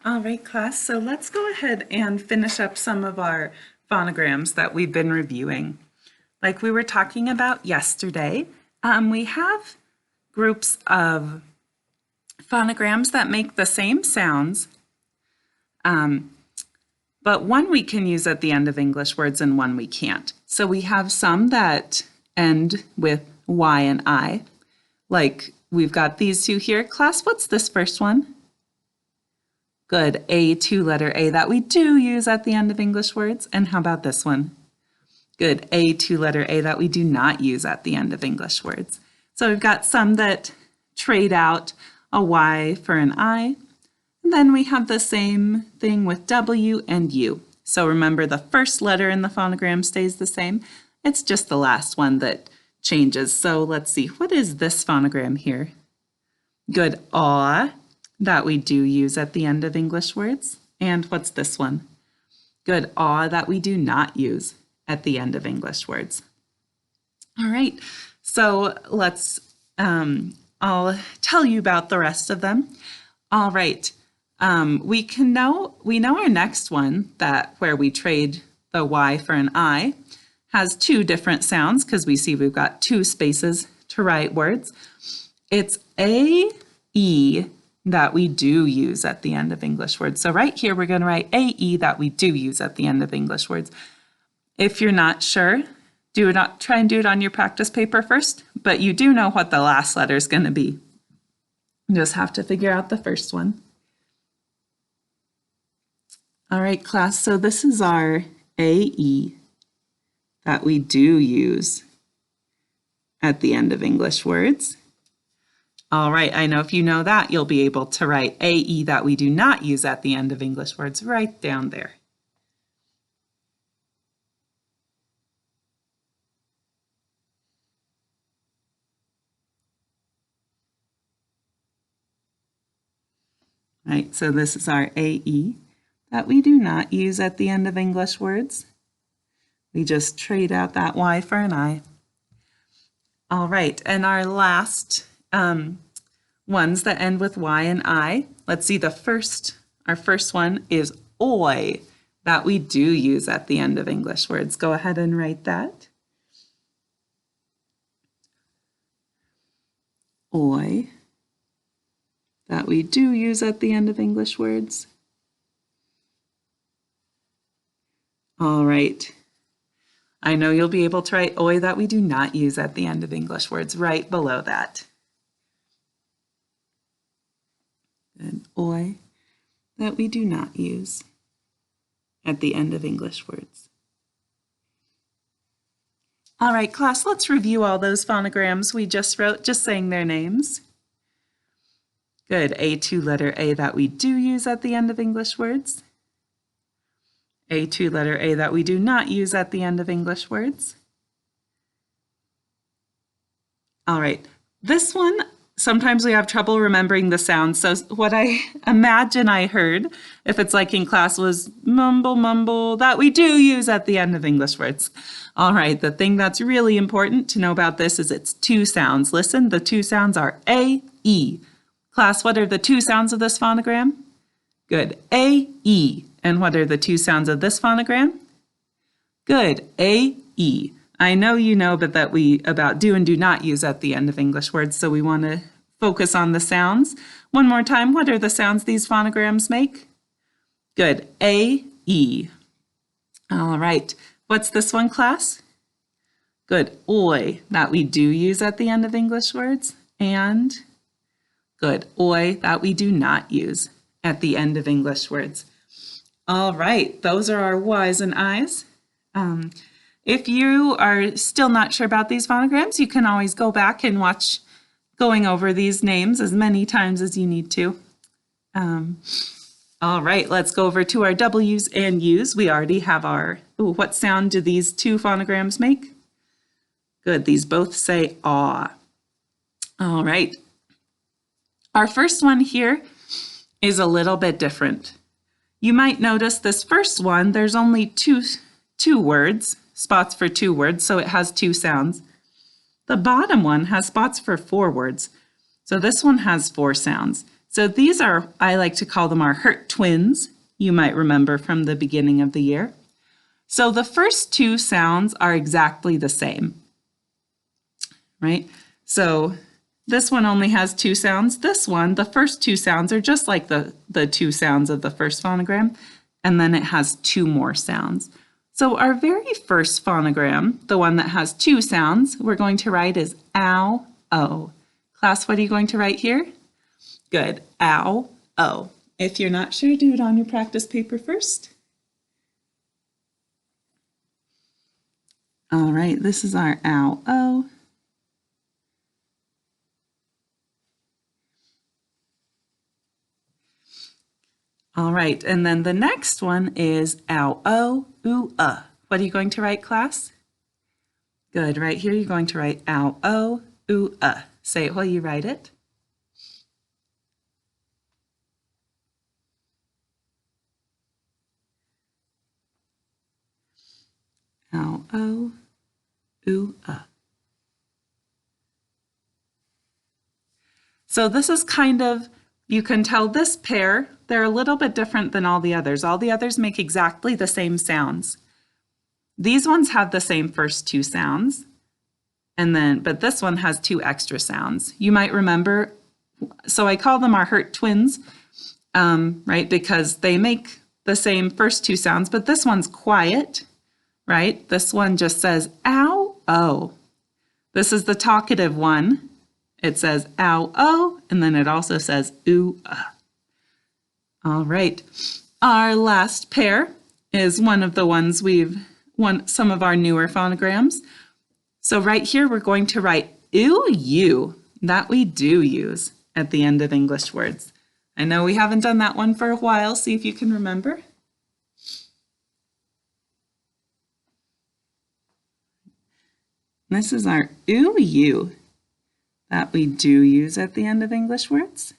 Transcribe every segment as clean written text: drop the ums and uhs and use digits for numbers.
All right, class, so let's go ahead and finish up some of our phonograms that we've been reviewing. Like we were talking about yesterday, we have groups of phonograms that make the same sounds, but one we can use at the end of English words and one we can't. So we have some that end with Y and I, like we've got these two here. Class, what's this first one? Good, A, two-letter A that we do use at the end of English words. And how about this one? Good, A, two-letter A that we do not use at the end of English words. So we've got some that trade out a Y for an I. And then we have the same thing with W and U. So remember, the first letter in the phonogram stays the same. It's just the last one that changes. So let's see, what is this phonogram here? Good, aw, that we do use at the end of English words. And what's this one? Good, aw, that we do not use at the end of English words. All right, so let's, I'll tell you about the rest of them. All right, we know our next one, that where we trade the Y for an I, has two different sounds because we see we've got two spaces to write words. It's A, E, that we do use at the end of English words. So right here, we're going to write AE that we do use at the end of English words. If you're not sure, try and do it on your practice paper first, but you do know what the last letter is going to be. You just have to figure out the first one. All right, class, so this is our AE that we do use at the end of English words. All right, I know if you know that, you'll be able to write AE that we do not use at the end of English words right down there. Right, so this is our AE that we do not use at the end of English words. We just trade out that Y for an I. All right, and our last ones that end with Y and I. Let's see, our first one is OI, that we do use at the end of English words. Go ahead and write that. OI, that we do use at the end of English words. All right. I know you'll be able to write OI that we do not use at the end of English words right below that. And OI that we do not use at the end of English words. All right, class, let's review all those phonograms we just wrote, just saying their names. Good, A, two-letter A that we do use at the end of English words. A, two-letter A that we do not use at the end of English words. All right, this one, sometimes we have trouble remembering the sounds. So what I imagine I heard, if it's like in class, was mumble, mumble, that we do use at the end of English words. All right, the thing that's really important to know about this is it's two sounds. Listen, the two sounds are A, E. Class, what are the two sounds of this phonogram? Good, A, E. And what are the two sounds of this phonogram? Good, A, E. I know you know but that we about do and do not use at the end of English words, so we want to focus on the sounds. One more time, what are the sounds these phonograms make? Good, A, E. All right, what's this one, class? Good, OI, that we do use at the end of English words. And good, OI, that we do not use at the end of English words. All right, those are our Ys and Is. If you are still not sure about these phonograms, you can always go back and watch going over these names as many times as you need to. All right, let's go over to our W's and U's. We already have our, what sound do these two phonograms make? Good, these both say aw. All right, our first one here is a little bit different. You might notice this first one, there's only two words, spots for two words, so it has two sounds. The bottom one has spots for four words, so this one has four sounds. So these are, I like to call them our hurt twins, you might remember from the beginning of the year. So the first two sounds are exactly the same, right? So this one only has two sounds. This one, the first two sounds are just like the two sounds of the first phonogram, and then it has two more sounds. So our very first phonogram, the one that has two sounds, we're going to write is ow, o. Class, what are you going to write here? Good, ow, o. If you're not sure, do it on your practice paper first. All right, this is our ow, o. All right, and then the next one is ow, o, oo, What are you going to write, class? Good, right here you're going to write ow, o, oo, Say it while you write it. Ow, o, oo, So this is kind of, you can tell this pair, they're a little bit different than all the others. All the others make exactly the same sounds. These ones have the same first two sounds, but this one has two extra sounds. You might remember, so I call them our hurt twins, right? Because they make the same first two sounds, but this one's quiet, right? This one just says ow, oh. This is the talkative one. It says ow, oh, and then it also says ooh, All right. Our last pair is one of the ones some of our newer phonograms. So right here, we're going to write ooh, you, that we do use at the end of English words. I know we haven't done that one for a while. See if you can remember. This is our ooh, you, that we do use at the end of English words.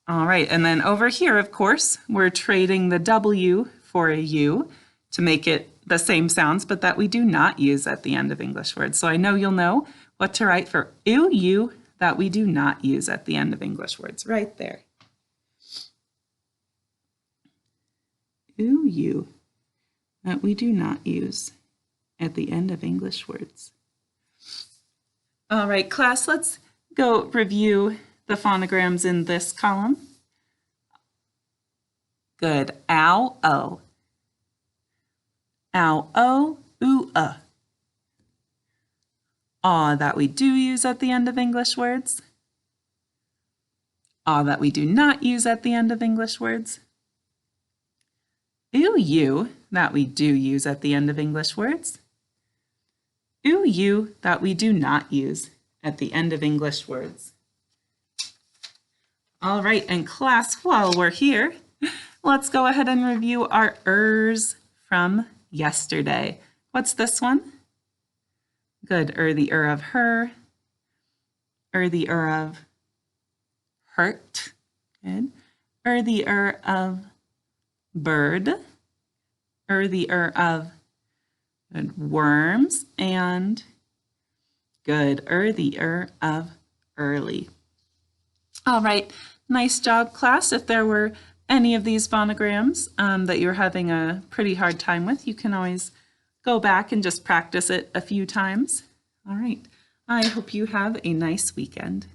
All right, and then over here, of course, we're trading the W for a U to make it the same sounds, but that we do not use at the end of English words. So I know you'll know what to write for ooh, you, that we do not use at the end of English words, right there. Ooh, you, that we do not use at the end of English words. All right, class, let's go review the phonograms in this column. Good. Ow, o. Ow, o, ooh, Aw, that we do use at the end of English words. Aw, that we do not use at the end of English words. Ooh, you, that we do use at the end of English words. Ooh, you, that we do not use at the end of English words. All right, and class, while we're here, let's go ahead and review our ers from yesterday. What's this one? Good, the of her, the of hurt. Good. The of bird, the of good, worms, and good, the of early. All right, nice job, class. If there were any of these phonograms that you're having a pretty hard time with, you can always go back and just practice it a few times. All right, I hope you have a nice weekend.